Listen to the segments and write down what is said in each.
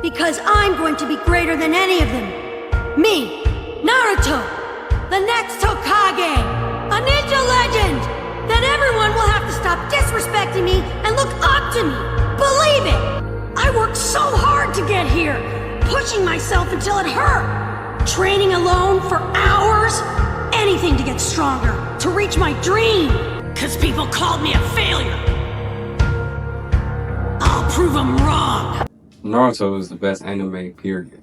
Because I'm going to be greater than any of them. Me, Naruto, the next Hokage, a ninja legend. Then everyone will have to stop disrespecting me and look up to me. Believe it! I worked so hard to get here, pushing myself until it hurt. Training alone for hours, anything to get stronger, to reach my dream. Cause people called me a failure. I'll prove them wrong. Naruto is the best anime, period.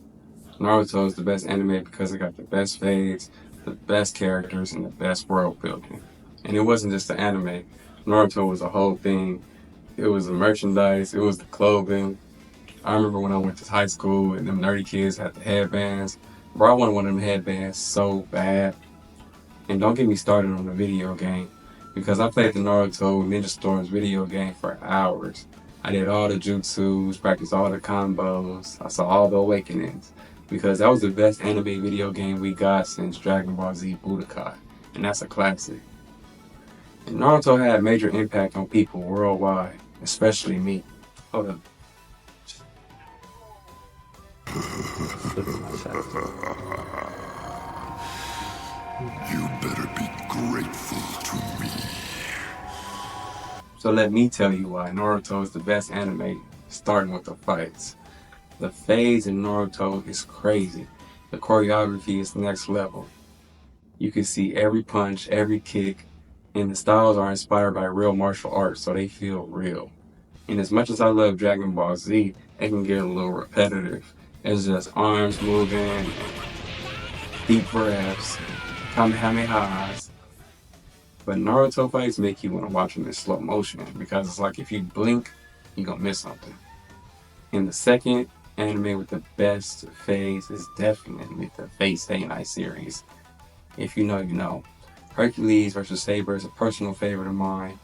Naruto is the best anime because it got the best fades, the best characters, and the best world building. And it wasn't just the anime. Naruto was a whole thing. It was the merchandise, it was the clothing. I remember when I went to high school and them nerdy kids had the headbands. Bro, I wanted one of them headbands so bad. And don't get me started on the video game, because I played the Naruto Ninja Storms video game for hours. I did all the jutsus, practiced all the combos, I saw all the awakenings, because that was the best anime video game we got since Dragon Ball Z Budokai, and that's a classic. And Naruto had a major impact on people worldwide, especially me. Hold up. You better be grateful to me. So let me tell you why Naruto is the best anime, starting with the fights. The fades in Naruto is crazy. The choreography is next level. You can see every punch, every kick, and the styles are inspired by real martial arts, so they feel real. And as much as I love Dragon Ball Z, it can get a little repetitive. It's just arms moving, deep breaths, kamehamehas. But Naruto fights make you want to watch them in slow motion, because it's like if you blink, you're gonna miss something. And the second anime with the best fades is definitely the Fate Stay Night series. If you know, you know. Hercules vs. Saber is a personal favorite of mine.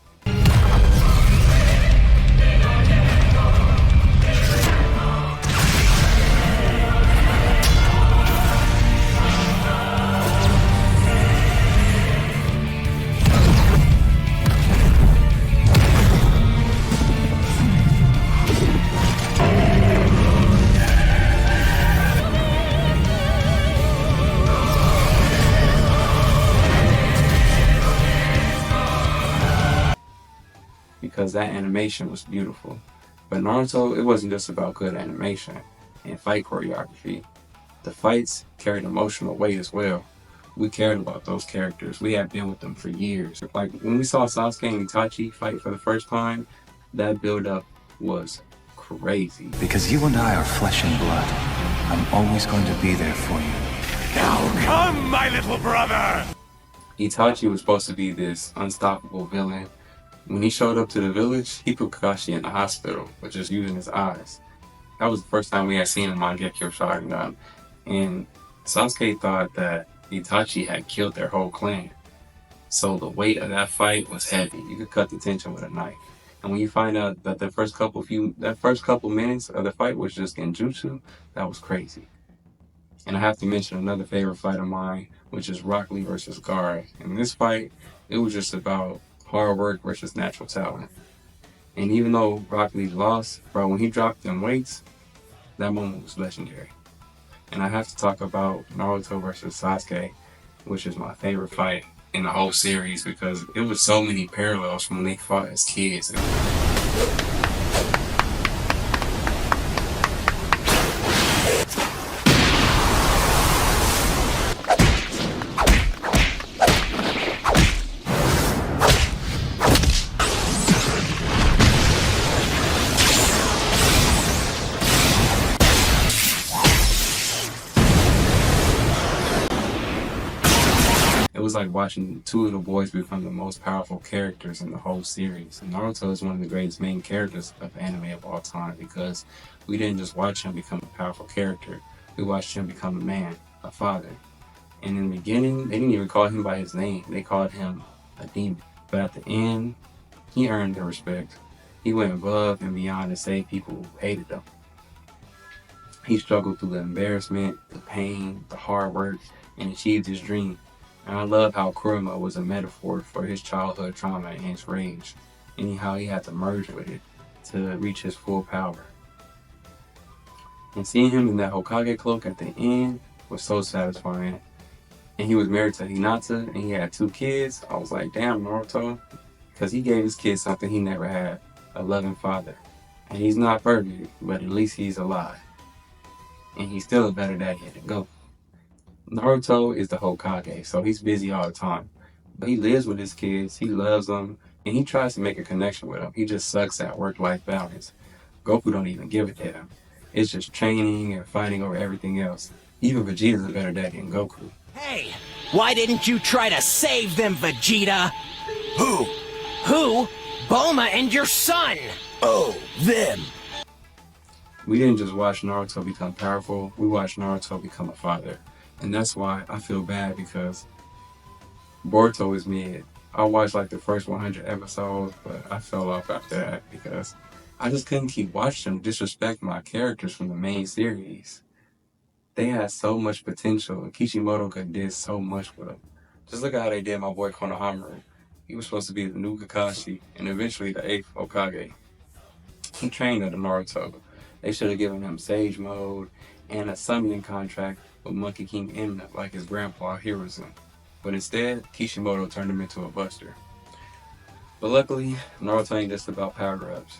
Because that animation was beautiful. But Naruto, it wasn't just about good animation and fight choreography. The fights carried emotional weight as well. We cared about those characters. We had been with them for years. Like when we saw Sasuke and Itachi fight for the first time, that build-up was crazy. Because you and I are flesh and blood, I'm always going to be there for you. Now come, my little brother! Itachi was supposed to be this unstoppable villain. When he showed up to the village, he put Kakashi in the hospital with just using his eyes. That was the first time we had seen him on Mangekyo Sharingan. And Sasuke thought that Itachi had killed their whole clan. So the weight of that fight was heavy. You could cut the tension with a knife. And when you find out that that first couple minutes of the fight was just genjutsu, that was crazy. And I have to mention another favorite fight of mine, which is Rock Lee versus Gaara. In this fight, it was just about hard work versus natural talent. And even though Rock Lee lost, bro, when he dropped them weights, that moment was legendary. And I have to talk about Naruto versus Sasuke, which is my favorite fight in the whole series, because it was so many parallels from when they fought as kids. It was like watching two of the boys become the most powerful characters in the whole series. And Naruto is one of the greatest main characters of anime of all time, because we didn't just watch him become a powerful character, we watched him become a man, a father. And in the beginning, they didn't even call him by his name, they called him a demon. But at the end, he earned their respect. He went above and beyond to save people who hated him. He struggled through the embarrassment, the pain, the hard work, and achieved his dream. And I love how Kurama was a metaphor for his childhood trauma and his rage, and how he had to merge with it to reach his full power. And seeing him in that Hokage cloak at the end was so satisfying. And he was married to Hinata, and he had 2 kids. I was like, damn, Naruto. Because he gave his kids something he never had, a loving father. And he's not perfect, but at least he's alive. And he's still a better daddy than Goku. Naruto is the Hokage, so he's busy all the time. But he lives with his kids, he loves them, and he tries to make a connection with them. He just sucks at work-life balance. Goku don't even give a damn. It's just training and fighting over everything else. Even Vegeta's a better daddy than Goku. Hey, why didn't you try to save them, Vegeta? Who? Who? Bulma and your son! Oh, them. We didn't just watch Naruto become powerful, we watched Naruto become a father. And that's why I feel bad, because Boruto is mid. I watched like the first 100 episodes, but I fell off after that because I just couldn't keep watching them disrespect my characters from the main series. They had so much potential, and Kishimoto could did so much with them. Just look at how they did my boy Konohamaru. He was supposed to be the new Kakashi, and eventually the 8th Hokage. He trained under Naruto. They should have given him Sage Mode and a summoning contract with Monkey King Eminent like his grandpa Hiruzen. But instead, Kishimoto turned him into a buster. But luckily, Naruto ain't just about power-ups,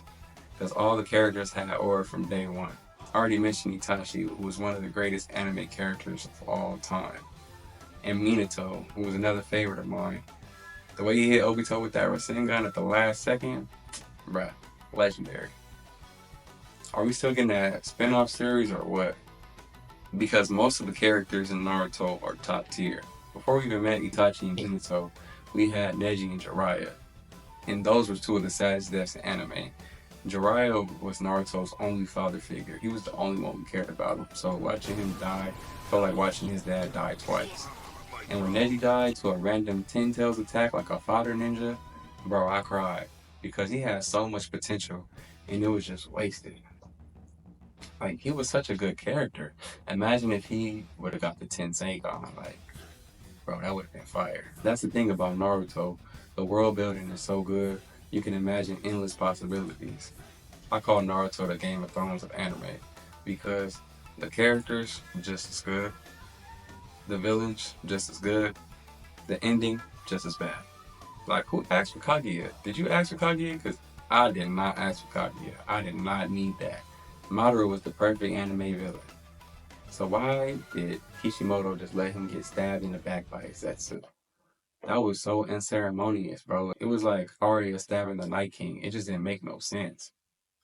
because all the characters had aura from day one. I already mentioned Itachi, who was one of the greatest anime characters of all time. And Minato, who was another favorite of mine. The way he hit Obito with that Rasengan at the last second, bruh, legendary. Are we still getting that spin-off series or what? Because most of the characters in Naruto are top tier. Before we even met Itachi and Minato, we had Neji and Jiraiya. And those were 2 of the saddest deaths in anime. Jiraiya was Naruto's only father figure. He was the only one who cared about him. So watching him die felt like watching his dad die twice. And when Neji died to a random Ten Tails attack like a fodder ninja, bro, I cried. Because he had so much potential and it was just wasted. Like, he was such a good character. Imagine if he would have got the Tenseigan. Like, bro, that would have been fire. That's the thing about Naruto. The world building is so good, you can imagine endless possibilities. I call Naruto the Game of Thrones of anime because the characters just as good, the villains just as good, the ending just as bad. Like, who asked for Kaguya? Did you ask for Kaguya? Because I did not ask for Kaguya. I did not need that. Madara was the perfect anime villain. So why did Kishimoto just let him get stabbed in the back by his Zetsu? That was so unceremonious, bro. It was like Arya stabbing the Night King. It just didn't make no sense.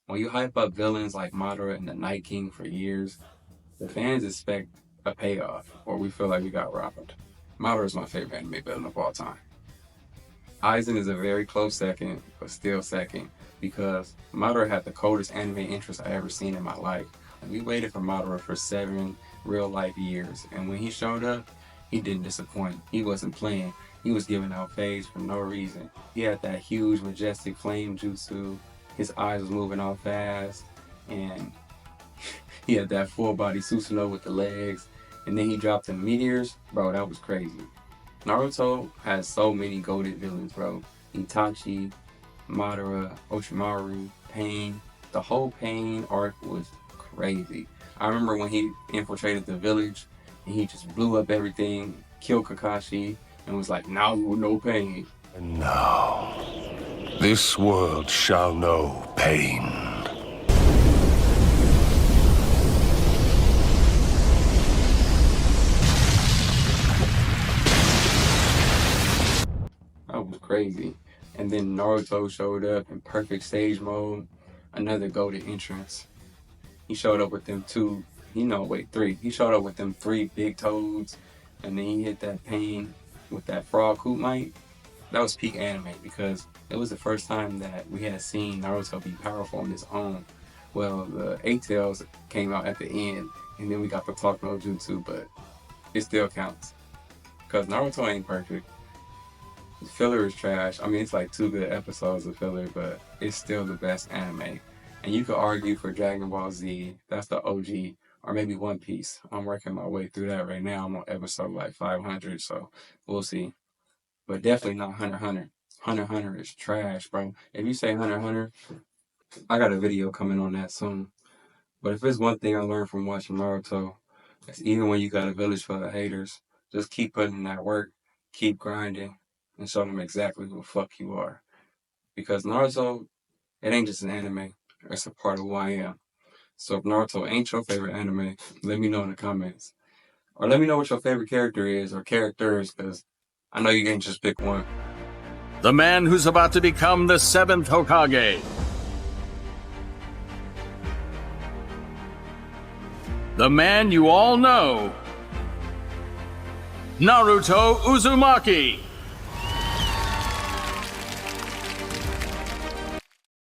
When you hype up villains like Madara and the Night King for years, the fans expect a payoff, or we feel like we got robbed. Madara is my favorite anime villain of all time. Aizen is a very close second, but still second, because Madara had the coldest anime interest I ever seen in my life. We waited for Madara for 7 real-life years, and when he showed up, he didn't disappoint. He wasn't playing. He was giving out phase for no reason. He had that huge, majestic flame jutsu. His eyes was moving all fast, and he had that full-body Susanoo with the legs, and then he dropped the meteors. Bro, that was crazy. Naruto has so many goated villains, bro. Itachi, Madara, Orochimaru, Pain. The whole Pain arc was crazy. I remember when he infiltrated the village and he just blew up everything, killed Kakashi, and was like, now you will know pain. And now, this world shall know pain. That was crazy. And then Naruto showed up in perfect stage mode, another goated entrance. He showed up with them 3. He showed up with them 3 big toads, and then he hit that Pain with that frog Kumite. That was peak anime because it was the first time that we had seen Naruto be powerful on his own. Well, the 8 Tails came out at the end, and then we got the Talk No Jutsu, but it still counts. Because Naruto ain't perfect. The filler is trash. I mean, it's like 2 good episodes of filler, but it's still the best anime. And you could argue for Dragon Ball Z, that's the OG, or maybe One Piece. I'm working my way through that right now. I'm on episode like 500, so we'll see. But definitely not Hunter x Hunter. Hunter x Hunter is trash, bro. If you say Hunter x Hunter, I got a video coming on that soon. But if there's one thing I learned from watching Naruto, it's even when you got a village full of haters, just keep putting in that work, keep grinding, and show them exactly who the fuck you are. Because Naruto, it ain't just an anime, it's a part of who I am. So if Naruto ain't your favorite anime, let me know in the comments. Or let me know what your favorite character is, or characters, because I know you can't just pick one. The man who's about to become the 7th Hokage. The man you all know. Naruto Uzumaki.